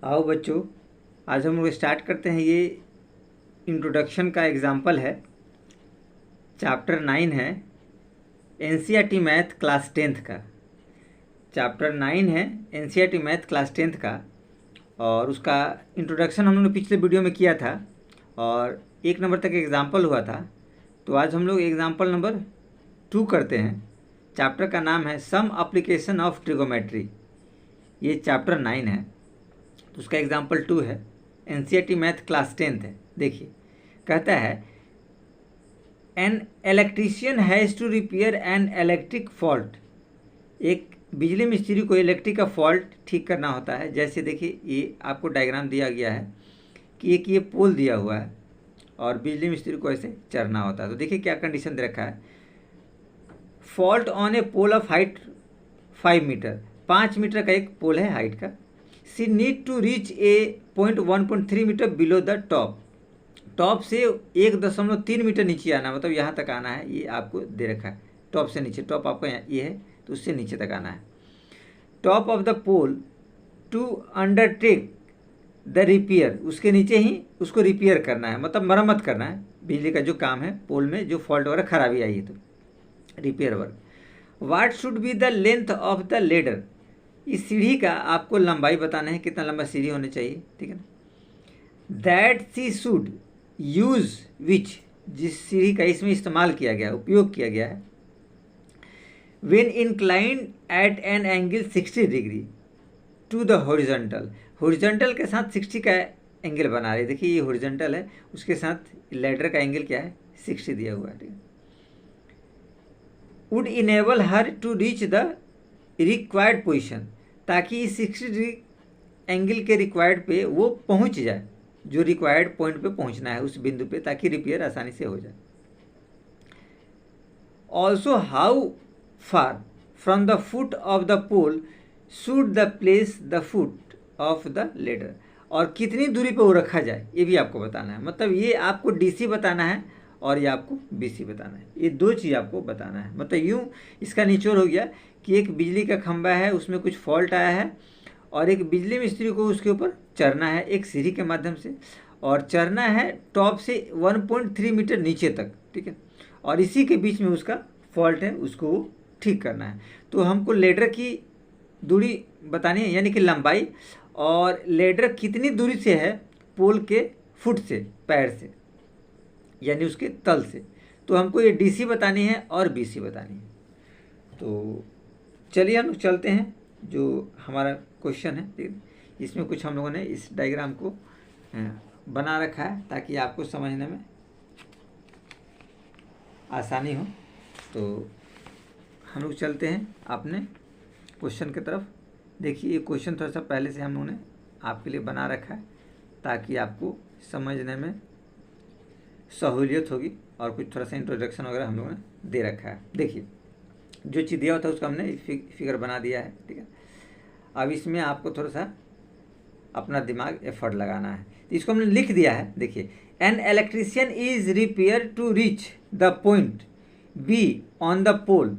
आओ बच्चों, आज हम लोग स्टार्ट करते हैं। ये इंट्रोडक्शन का एग्जाम्पल है। चैप्टर 9 है, एनसीईआरटी मैथ क्लास 10th का। चैप्टर 9 है एनसीईआरटी मैथ क्लास 10th का, और उसका इंट्रोडक्शन हम लोग ने पिछले वीडियो में किया था और 1 नंबर तक एग्जाम्पल हुआ था। तो आज हम लोग एग्जाम्पल नंबर 2 करते हैं। चैप्टर का नाम है सम एप्लीकेशन ऑफ ट्रिगोमेट्री। ये चैप्टर 9 है, तो उसका एग्जाम्पल 2 है, एनसीईआरटी मैथ क्लास 10th है। देखिए, कहता है an electrician has to repair an electric fault. एक बिजली मिस्त्री को इलेक्ट्रिक का फॉल्ट ठीक करना होता है। जैसे देखिए, ये आपको डायग्राम दिया गया है कि एक ये पोल दिया हुआ है और बिजली मिस्त्री को ऐसे चढ़ना होता है। तो देखिए क्या कंडीशन दे रखा है, fault on a pole of height 5 metre. 5 metre का एक पोल है हाइट का। She need to reach a point 1.3 metre below the top. Top से 1.3 मीटर नीचे आना, मतलब यहाँ तक आना है। ये आपको दे रखा है, टॉप से नीचे। टॉप आपका ये है, तो उससे नीचे तक आना है। Top of the pole to undertake the repair. उसके नीचे ही उसको रिपेयर करना है, मतलब मरम्मत करना है। बिजली का जो काम है, पोल में जो फॉल्ट वगैरह खराबी आई है, तो repair work. What should be the length of the ladder. इस सीढ़ी का आपको लंबाई बताना है, कितना लंबा सीढ़ी होनी चाहिए, ठीक है ना। That she should use which, जिस सीढ़ी का इसमें इस्तेमाल किया गया, उपयोग किया गया है, when inclined at an angle 60 degree to the horizontal. Horizontal के साथ 60 का एंगल बना रही है। देखिए ये हॉरिजॉन्टल है, उसके साथ लेडर का एंगल क्या है, 60 दिया हुआ है, ठीक है। Would enable her to reach the required position, ताकि इस 60 डिग्री एंगल के रिक्वायर्ड पे वो पहुंच जाए, जो रिक्वायर्ड पॉइंट पे पहुंचना है, उस बिंदु पे, ताकि रिपेयर आसानी से हो जाए। Also how far from the foot of the pole should the place the foot of the ladder. और कितनी दूरी पे वो रखा जाए, ये भी आपको बताना है। मतलब ये आपको डीसी बताना है और ये आपको बीसी बताना है। ये दो चीज़ आपको बताना है। मतलब यूँ इसका निचोड़ हो गया कि एक बिजली का खंभा है, उसमें कुछ फॉल्ट आया है और एक बिजली मिस्त्री को उसके ऊपर चढ़ना है एक सीढ़ी के माध्यम से, और चढ़ना है टॉप से 1.3 मीटर नीचे तक, ठीक है। और इसी के बीच में उसका फॉल्ट है, उसको वो ठीक करना है। तो हमको लेडर की दूरी बतानी है, यानी कि लंबाई, और लेडर कितनी दूरी से है पोल के फुट से, पैर से, यानी उसके तल से। तो हमको ये डीसी बतानी है और बीसी बतानी है। तो चलिए हम लोग चलते हैं जो हमारा क्वेश्चन है, ठीक है। इसमें कुछ हम लोगों ने इस डायग्राम को बना रखा है ताकि आपको समझने में आसानी हो। तो हम लोग चलते हैं अपने क्वेश्चन की तरफ। देखिए ये क्वेश्चन थोड़ा सा पहले से हम लोगों ने आपके लिए बना रखा है ताकि आपको समझने में सहूलियत होगी, और कुछ थोड़ा सा इंट्रोडक्शन वगैरह हम लोगों ने दे रखा है। देखिए जो चीज़ दिया होता है उसका हमने फिगर बना दिया है, ठीक है। अब इसमें आपको थोड़ा सा अपना दिमाग एफर्ट लगाना है। तो इसको हमने लिख दिया है। देखिए, an electrician is repair to reach the point B on the pole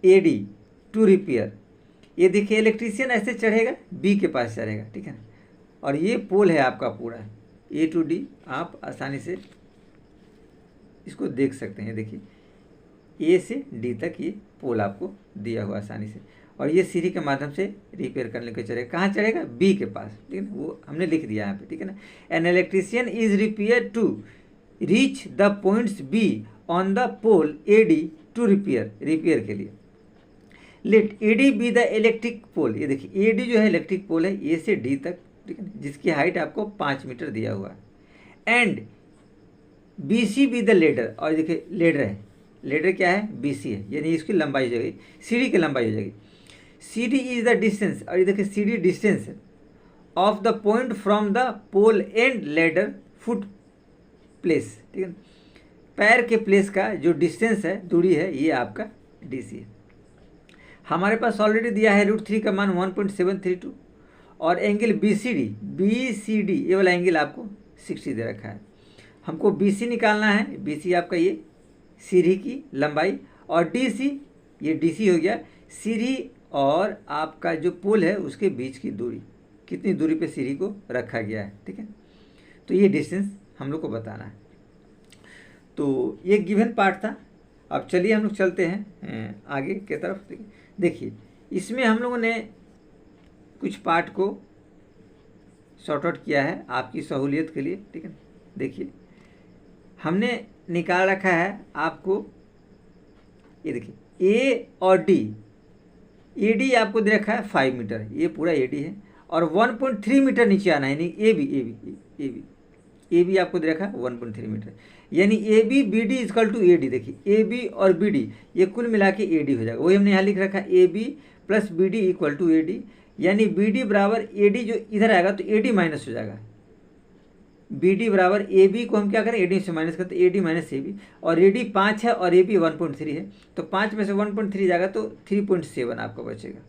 A D to repair. ये देखिए इलेक्ट्रीशियन ऐसे चढ़ेगा, बी के पास चढ़ेगा, ठीक है। और ये पोल है आपका पूरा ए टू डी, आप आसानी से इसको देख सकते हैं। देखिए ए से डी तक ये पोल आपको दिया हुआ आसानी से, और ये सीढ़ी के माध्यम से रिपेयर करने के चढ़ेगा। कहाँ चढ़ेगा, बी के पास, ठीक है ना। वो हमने लिख दिया यहाँ पे, ठीक है ना। An electrician is repair to reach the points B on the pole A D to repair के लिए। Let A D be the electric pole. ये देखिए ए डी जो है इलेक्ट्रिक पोल है, ए से डी तक, ठीक है, जिसकी हाइट आपको 5 मीटर दिया हुआ है। And B C be the ladder. और देखिए लेडर है, लेडर क्या है, बी सी है, यानी इसकी लंबाई हो जाएगी, सीढ़ी की लंबाई हो जाएगी। C D is the distance, और ये देखिए C D distance of the point from the pole and ladder foot place, ठीक है। पैर के प्लेस का जो डिस्टेंस है, दूरी है, ये आपका डी सी है। हमारे पास ऑलरेडी दिया है √3 का मान 1.732, और एंगल बी सी डी ये वाला एंगल आपको 60 दे रखा है। हमको बी सी निकालना है। बी सी आपका ये सीढ़ी की लंबाई, और डी सी, ये डी सी हो गया सीढ़ी और आपका जो पोल है उसके बीच की दूरी, कितनी दूरी पे सीढ़ी को रखा गया है, ठीक है। तो ये डिस्टेंस हम लोग को बताना है। तो ये गिवन पार्ट था। अब चलिए हम लोग चलते हैं आगे की तरफ। देखिए इसमें हम लोगों ने कुछ पार्ट को सॉर्ट आउट किया है आपकी सहूलियत के लिए, ठीक है। देखिए हमने निकाल रखा है आपको, ये देखिए ए और डी, ए डी आपको दे रखा है 5 मीटर, ये पूरा ए डी है, और 1.3 मीटर नीचे आना है, यानी ए बी आपको दे रखा है 1.3 मीटर, यानी A B B D equal to A D. देखिए ए बी और बी डी ये कुल मिला के ए डी हो जाएगा, वही हमने यहाँ लिख रखा है A B plus B D equal to A D, यानी बी डी बराबर ए डी, जो इधर आएगा तो ए डी माइनस हो जाएगा। बी डी बराबर ए बी को हम क्या करें, ए डी से माइनस करते, A D minus A B, और ए डी 5 है और ए बी 1.3 है, तो 5 में से 1.3 जाएगा तो 3.7 आपका बचेगा,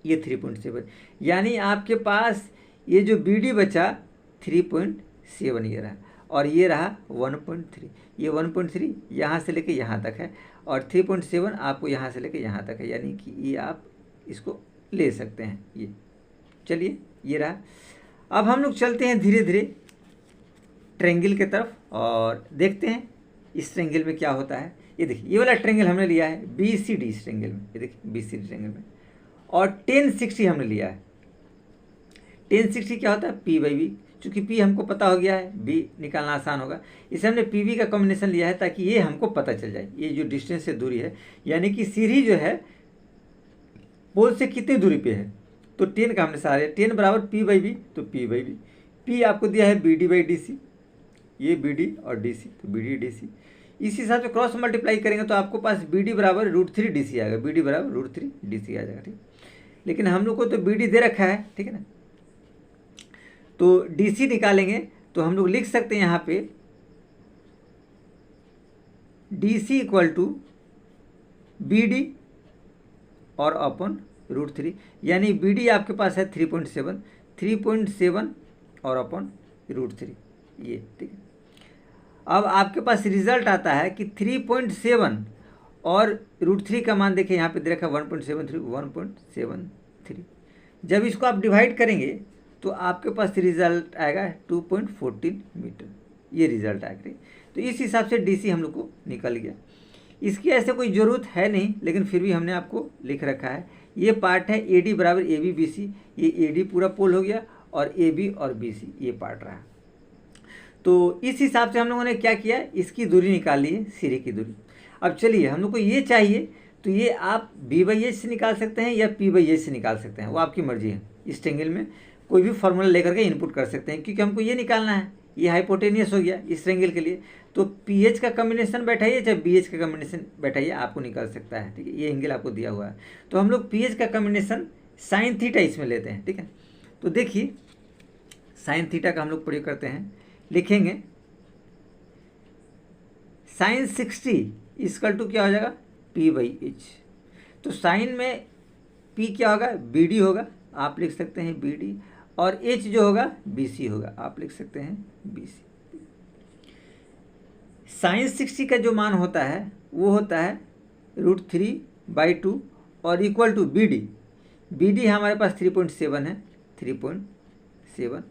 ये 3.7, यानी आपके पास ये जो बी डी बचा 3.7 ये रहा, और ये रहा 1.3, ये 1.3 यहाँ से लेके यहाँ तक है, और 3.7 आपको यहाँ से लेके यहाँ तक है, यानी कि ये आप इसको ले सकते हैं। ये चलिए ये रहा। अब हम लोग चलते हैं धीरे धीरे ट्रेंगल के तरफ और देखते हैं इस ट्रेंगल में क्या होता है। ये देखिए ये वाला ट्रेंगल हमने लिया है बी सी डी इस ट्रेंगल में, ये देखिए बी सी डी ट्रेंगल में, और 1060 हमने लिया है। 1060 क्या होता है, पी बाई बी, चूँकि पी हमको पता हो गया है, बी निकालना आसान होगा, इसे हमने पी बी का कॉम्बिनेशन लिया है ताकि ये हमको पता चल जाए ये जो डिस्टेंस से दूरी है, यानी कि सीढ़ी जो है पोल से कितनी दूरी पे है। तो 10 का हमने सारे 10 बराबर पी बाई बी, तो पी बाई बी, पी आपको दिया है B D by D C, ये बी डी और डी सी, तो बी डी डी सी, इस हिसाब से क्रॉस मल्टीप्लाई करेंगे तो आपको पास बी डी बराबर √3 डी सी आएगा, बी डी बराबर √3 डी सी आ जाएगा, ठीक। लेकिन हम लोग को तो बी डी दे रखा है, ठीक है ना, तो डी सी निकालेंगे तो हम लोग लिख सकते हैं यहाँ पे D C equal to B D और अपन √3, यानी बी डी आपके पास है 3.7 और अपन √3, ये ठीक है। अब आपके पास रिजल्ट आता है कि 3.7 और √3 का मान देखिए यहाँ पे दे रखा 1.73। जब इसको आप डिवाइड करेंगे तो आपके पास रिजल्ट आएगा 2.14 मीटर, ये रिजल्ट आएगा। तो इस हिसाब से डी सी हम लोग को निकल गया। इसकी ऐसे कोई ज़रूरत है नहीं, लेकिन फिर भी हमने आपको लिख रखा है। ये पार्ट है ए डी बराबर ए बी बी सी, ये ए डी पूरा पोल हो गया और ए बी और बी सी ये पार्ट रहा। तो इस हिसाब से हम लोगों ने क्या किया, इसकी दूरी निकाल ली है, सीढ़ी की दूरी। अब चलिए हम लोग को ये चाहिए, तो ये आप बी बाई एच से निकाल सकते हैं या पी बाई एच से निकाल सकते हैं, वो आपकी मर्जी है। इस ट्रेंगल में कोई भी फॉर्मूला लेकर के इनपुट कर सकते हैं, क्योंकि हमको ये निकालना है, ये हाइपोटेनियस हो गया इस ट्रेंगल के लिए। तो पी एच का कम्बिनेशन बैठाइए चाहे बी एच का कम्बिनेशन बैठाइए, आपको निकल सकता है, ठीक है। ये एंगल आपको दिया हुआ है, तो हम लोग पी एच का कम्बिनेशन साइन थीटा इसमें लेते हैं, ठीक है। तो देखिए साइन थीटा का हम लोग प्रयोग करते हैं, लिखेंगे साइन 60 इसकल टू क्या हो जाएगा, पी बाई एच। तो साइन में पी क्या होगा, बी डी होगा, आप लिख सकते हैं बी डी, और एच जो होगा बी सी होगा, आप लिख सकते हैं बी सी। साइन 60 का जो मान होता है वो होता है √3/2 और equal to B D. B D हमारे पास 3.7 है, 3.7,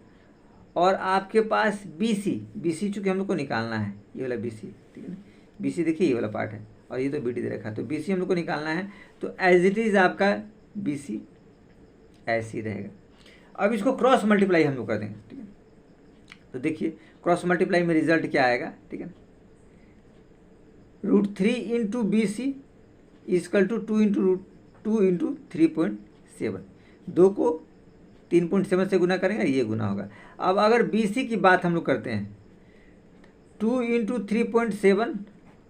और आपके पास बी सी चूँकि हम लोग को निकालना है, ये वाला बी सी, ठीक है ना। बी सी देखिए ये वाला पार्ट है, और ये तो बी डी दे रखा है, तो बी सी हम लोग को निकालना है। तो एज इट इज़ आपका बी सी ऐसे ही रहेगा। अब इसको क्रॉस मल्टीप्लाई हम लोग कर देंगे, ठीक है। तो देखिए क्रॉस मल्टीप्लाई में रिजल्ट क्या आएगा, ठीक है। √3 into B C equal to 2 into 3.7, 2 को 3.7 से गुना करेंगे, ये गुना होगा। अब अगर बी सी की बात हम लोग करते हैं, 2 इंटू 3.7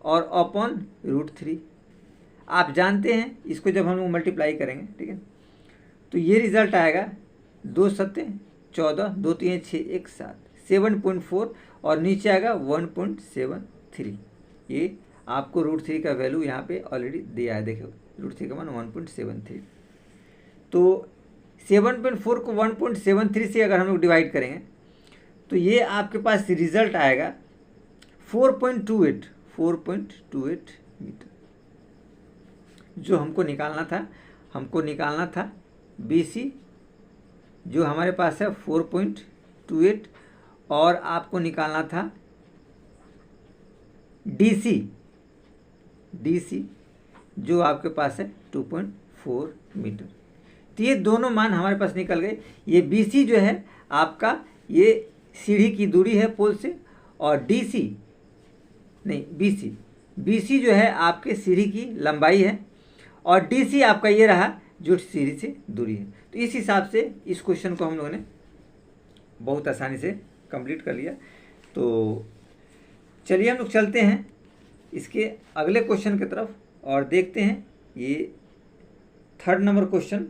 और अपॉन √3, आप जानते हैं इसको जब हम लोग मल्टीप्लाई करेंगे, ठीक है, तो ये रिजल्ट आएगा 2 7 14, 2 3 6 1 7, 7.4, और नीचे आएगा 1.73। ये आपको √3 का वैल्यू यहाँ पे ऑलरेडी दिया है, देखो √3 का मान 1.73। तो 7.4 को 1.73 से अगर हम लोग डिवाइड करेंगे तो ये आपके पास रिजल्ट आएगा 4.28 मीटर। जो हमको निकालना था, बी सी जो हमारे पास है 4.28 और आपको निकालना था DC जो आपके पास है 2.4 मीटर। तो ये दोनों मान हमारे पास निकल गए। ये BC जो है आपका ये सीढ़ी की दूरी है पोल से, और BC जो है आपके सीढ़ी की लंबाई है, और DC आपका ये रहा जो सीढ़ी से दूरी है। तो इस हिसाब से इस क्वेश्चन को हम लोगों ने बहुत आसानी से कंप्लीट कर लिया। तो चलिए हम लोग चलते हैं इसके अगले क्वेश्चन की तरफ और देखते हैं ये 3rd नंबर क्वेश्चन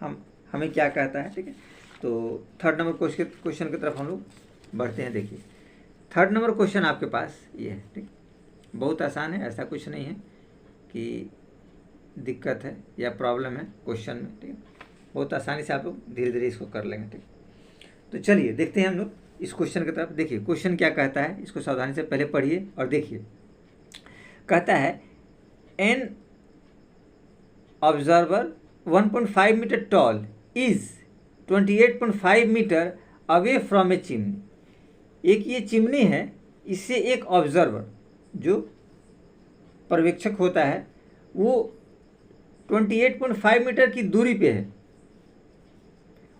हमें क्या कहता है। ठीक है, तो 3rd नंबर क्वेश्चन की तरफ हम लोग बढ़ते हैं। देखिए 3rd नंबर क्वेश्चन आपके पास ये है। ठीक, बहुत आसान है, ऐसा कुछ नहीं है कि दिक्कत है या प्रॉब्लम है क्वेश्चन में। ठीक है, बहुत आसानी से आप लोग धीरे धीरे इसको कर लेंगे। ठीक, तो चलिए देखते हैं हम लोग इस क्वेश्चन की तरफ। देखिए क्वेश्चन क्या कहता है, इसको सावधानी से पहले पढ़िए और देखिए। कहता है an observer 1.5 metre tall is 28.5 metre away from a chimney. एक ये चिमनी है, इससे एक ऑब्जर्वर जो पर्यवेक्षक होता है वो 28.5 मीटर की दूरी पे है,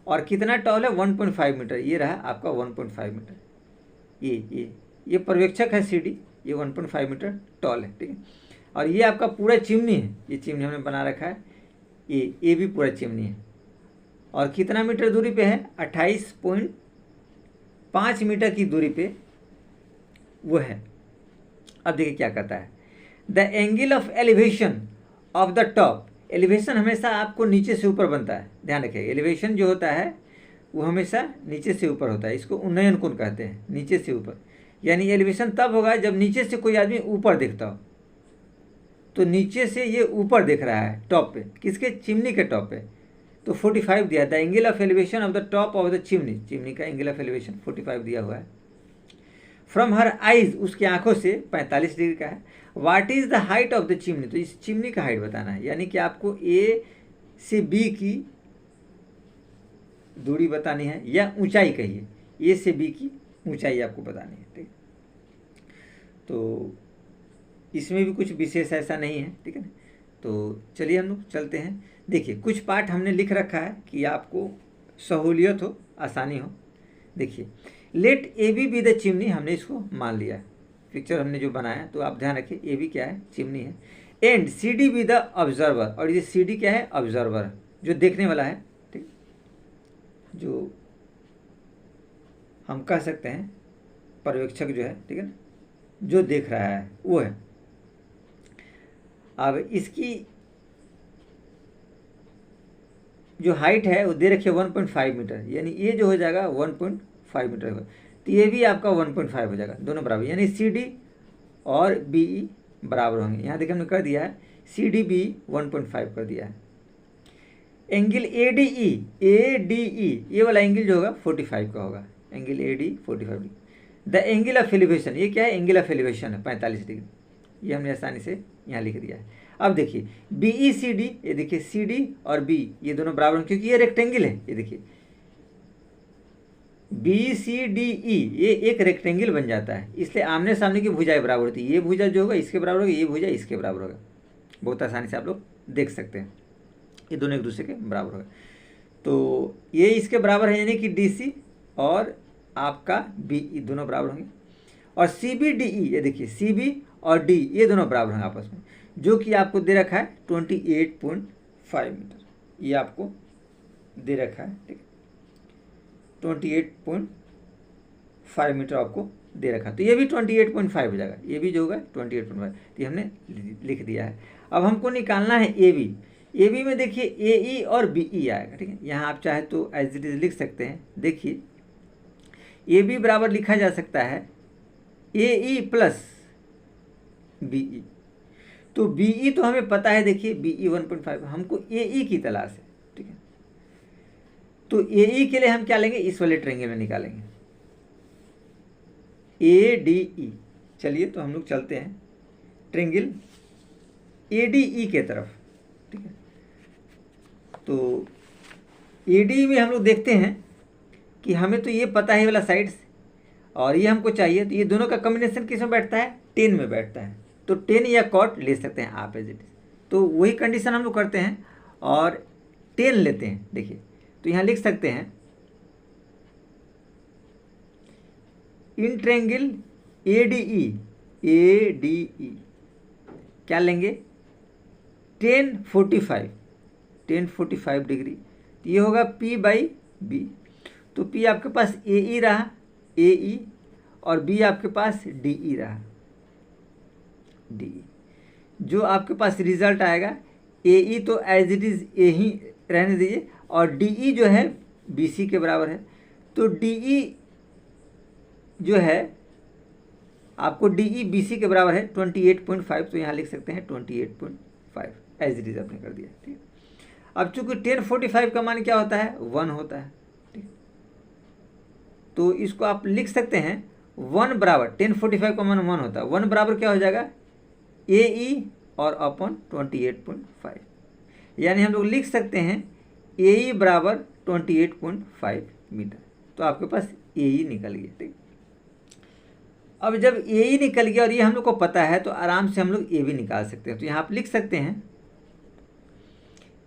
और कितना टॉल है 1.5 मीटर। ये रहा आपका 1.5 मीटर। ये पर्यवेक्षक है CD, ये 1.5 मीटर टॉल है। ठीक है, और ये आपका पूरा चिमनी है, ये चिमनी हमने बना रखा है, ये भी पूरा चिमनी है, और कितना मीटर दूरी पे है 28.5 मीटर की दूरी पे वो है। अब देखिए क्या कहता है, the angle of elevation of the top. Elevation हमेशा आपको नीचे से ऊपर बनता है, ध्यान रखिए। एलिवेशन जो होता है वो हमेशा नीचे से ऊपर होता है, इसको उन्नयन कोण कहते हैं, नीचे से ऊपर। यानी एलिवेशन तब होगा जब नीचे से कोई आदमी ऊपर देखता हो। तो नीचे से ये ऊपर देख रहा है टॉप पे, किसके, चिमनी के टॉप पे। तो 45 दिया, the angle of elevation of the top of the chimney. Chimney का एंगल ऑफ एलिवेशन 45 दिया हुआ है। फ्रॉम हर आइज, उसकी आंखों से 45 डिग्री का है। What is the height of the chimney, तो इस चिमनी का हाइट बताना है, यानी कि आपको A से B की दूरी बतानी है, या ऊंचाई कहिए, A से B की ऊंचाई आपको बतानी है। ठीक, तो इसमें भी कुछ विशेष ऐसा नहीं है। ठीक है, तो चलिए हम लोग चलते हैं। देखिए कुछ पार्ट हमने लिख रखा है कि आपको सहूलियत हो, आसानी हो। देखिए let AB be the chimney, हमने इसको मान लिया है, पिक्चर हमने जो बनाया। तो आप ध्यान रखिए AB क्या है, चिमनी है। And CD be the observer, और ये CD क्या है, ऑब्जर्वर, जो देखने वाला है। ठीक, जो हम कह सकते हैं पर्यवेक्षक जो है, ठीक है ना, जो देख रहा है वो है। अब इसकी जो हाइट है वो दे रखी है 1.5 मीटर, यानी ये जो हो जाएगा 1.5 मीटर होगा। तो ये भी आपका 1.5 हो जाएगा, दोनों बराबर, यानी CD और BE बराबर होंगे। यहाँ देखिए हमने कर दिया है CDB 1.5 कर दिया है। एंगल ADE ये वाला एंगल जो होगा 45 का होगा, angle AD 45 degree. The angle of elevation, ये क्या है, एंगल ऑफ एलिवेशन है 45 डिग्री, ये हमने आसानी से यहाँ लिख दिया है। अब देखिए BECD, ये देखिए CD और B ये दोनों बराबर हैं, क्योंकि ये रेक्टेंगल है। ये देखिए BCDE ये एक रेक्टेंगल बन जाता है, इसलिए आमने सामने की भुजाएं बराबर होती है। ये भुजा जो होगा इसके बराबर होगा, ये भुजा इसके बराबर होगा। बहुत आसानी से आप लोग देख सकते हैं, ये दोनों एक दूसरे के बराबर होगा। तो ये इसके बराबर है, यानी कि DC और आपका BE दोनों बराबर होंगे। और CBDE, ये देखिए CB और D ये दोनों बराबर हैं आपस में, जो कि आपको दे रखा है 28.5 मीटर, ये आपको दे रखा है। ठीक है, 28.5 मीटर आपको दे रखा है। तो ये भी 28.5 हो जाएगा, ये भी जो होगा 28.5, तो ये हमने लिख दिया है। अब हमको निकालना है AB में देखिए AE और BE आएगा। ठीक है, यहाँ आप चाहे तो एज इट इज लिख सकते हैं। देखिए AB बराबर लिखा जा सकता है AE प्लस BE। तो BE तो हमें पता है, देखिए BE 1.5, हमको AE की तलाश है। ठीक है, तो AE के लिए हम क्या लेंगे, इस वाले ट्रायंगल में निकालेंगे ADE। चलिए तो हम लोग चलते हैं ट्रायंगल ADE के तरफ। ठीक है, तो ADE में हम लोग देखते हैं कि हमें तो ये पता है ये वाला साइड्स और ये हमको चाहिए, तो ये दोनों का कॉम्बिनेशन किस में बैठता है, 10 में बैठता है। तो 10 या कॉट ले सकते हैं आप एज इट इज। तो वही कंडीशन हम लोग करते हैं और 10 लेते हैं। देखिए तो यहाँ लिख सकते हैं इन ट्रायंगल ADE क्या लेंगे 1045 डिग्री, तो ये होगा P/B। तो P आपके पास AE रहा, AE, और B आपके पास DE रहा, DE। जो आपके पास रिजल्ट आएगा AE तो एज इट इज़ ए ही रहने दीजिए, और DE जो है BC के बराबर है। तो DE जो है आपको DE BC के बराबर है 28.5, तो यहाँ लिख सकते हैं 28.5 एज इट इज आपने कर दिया। ठीक, अब चूंकि 1045 का मान क्या होता है, 1 होता है। ठीक, तो इसको आप लिख सकते हैं 1 बराबर 1045 का मान 1 होता है, 1 बराबर क्या हो जाएगा AE और अपॉन 28.5, यानी हम लोग लिख सकते हैं AE बराबर 28.5 मीटर। तो आपके पास AE निकल गया। ठीक, अब जब AE निकल गया और ये हम लोग को पता है तो आराम से हम लोग AB निकाल सकते हैं। तो यहाँ आप लिख सकते हैं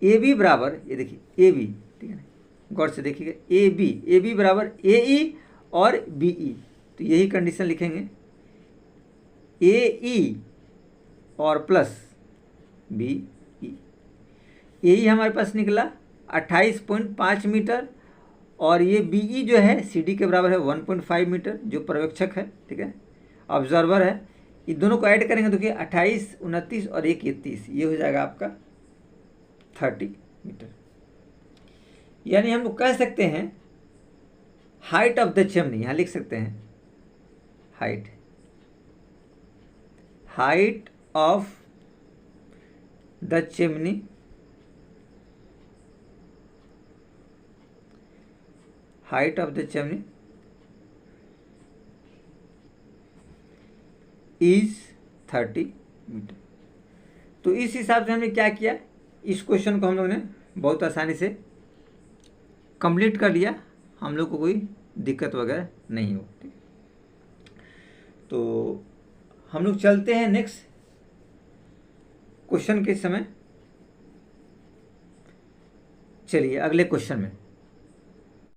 AB बराबर, ये देखिए AB, ठीक है ना, गौर से देखिएगा AB बराबर AE और BE। तो यही कंडीशन लिखेंगे AE और प्लस BE। AE हमारे पास निकला 28.5 मीटर और ये BE जो है CD के बराबर है 1.5 मीटर, जो पर्यवेक्षक है, ठीक है, ऑब्जर्वर है। ये दोनों को ऐड करेंगे तो देखिए 28, 29 और 1, 30, ये हो जाएगा आपका 30 मीटर। यानी हम लोग कह सकते हैं हाइट ऑफ द चिमनी, यहाँ लिख सकते हैं height of the chimney is 30 metre. तो इस हिसाब से हमने क्या किया, इस क्वेश्चन को हम लोग ने बहुत आसानी से कंप्लीट कर लिया, हम लोग को कोई दिक्कत वगैरह नहीं होती। तो हम लोग चलते हैं नेक्स्ट क्वेश्चन के समय। चलिए अगले क्वेश्चन में।